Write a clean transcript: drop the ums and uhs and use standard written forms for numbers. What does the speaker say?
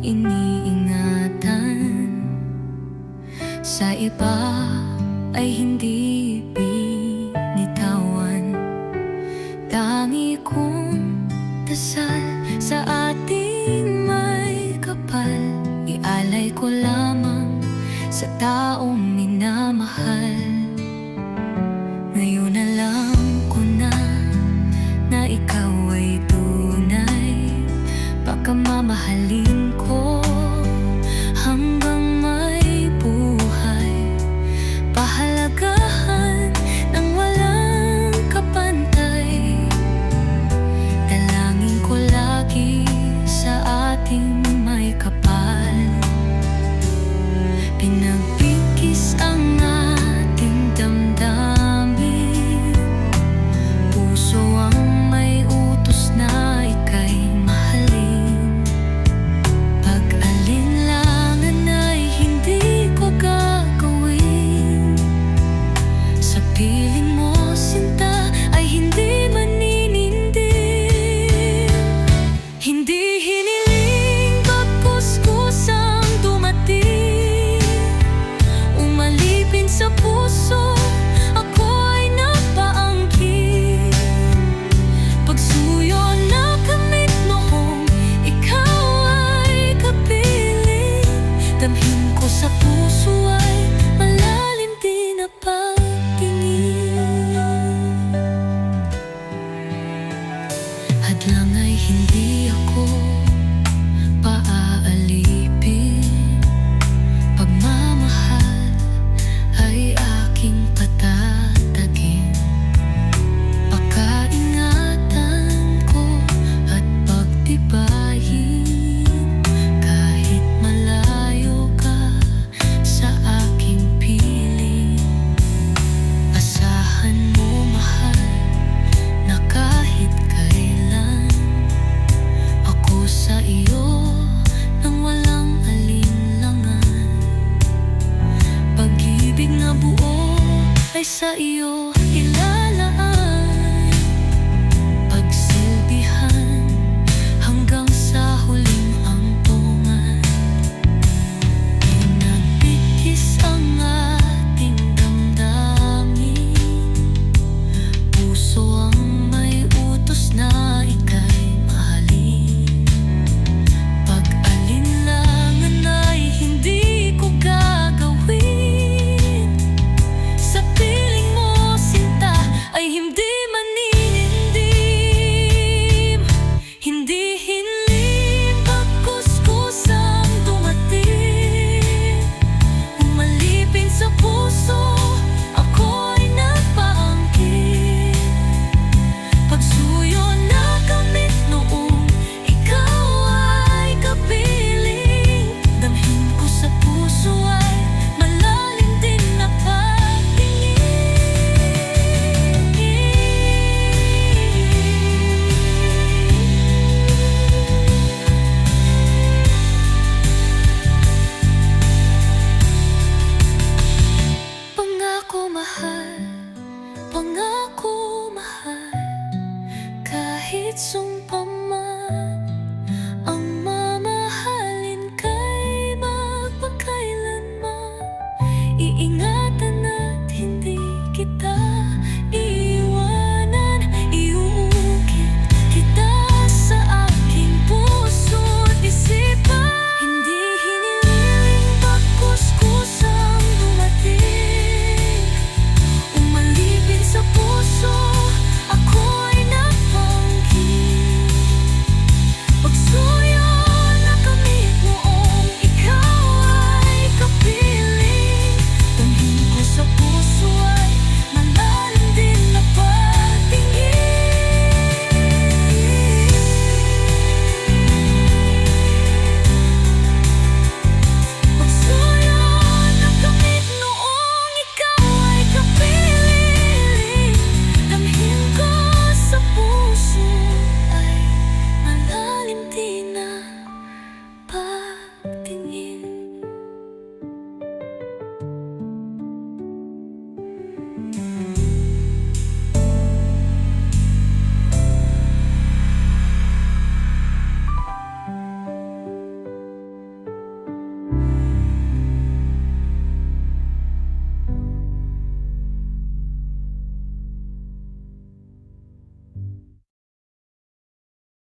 iniingatan. Sa iba ay hindi binitawan. Tangi kong dasal sa ating may kapal, ialay ko lamang sa taong minamahal. Ngayon alam ko na ikaw ay tunay, baka mamahalin ko hanggang may buhay. Pahalagahan ng walang kapantay, dalangin ko lagi sa ating may kapal. Pinagbigkis ang ating damdamin, puso ang may utos na ika'y mahalin. Pag-alinlangan ay hindi ko gagawin, sa piling mo sinta ay hindi maninindig. Hindi hiniling pagkuskusang dumating, umalipin sa puso, ako ay napaangkin. Pagsuyo na kamit noong ikaw ay kapiling, damhin ko sa puso ay malalim din na pagtingin. Hadlang ay hindi ako paaalipin, pagmamahal ay aking patatagin. Pakaingatan ko at pagtibayin, kahit malayo ka sa aking piling. Asahan mo mahal na kahit kailan, ako sa iyo nang walang alinlangan. Pag-ibig na buo ay sa iyo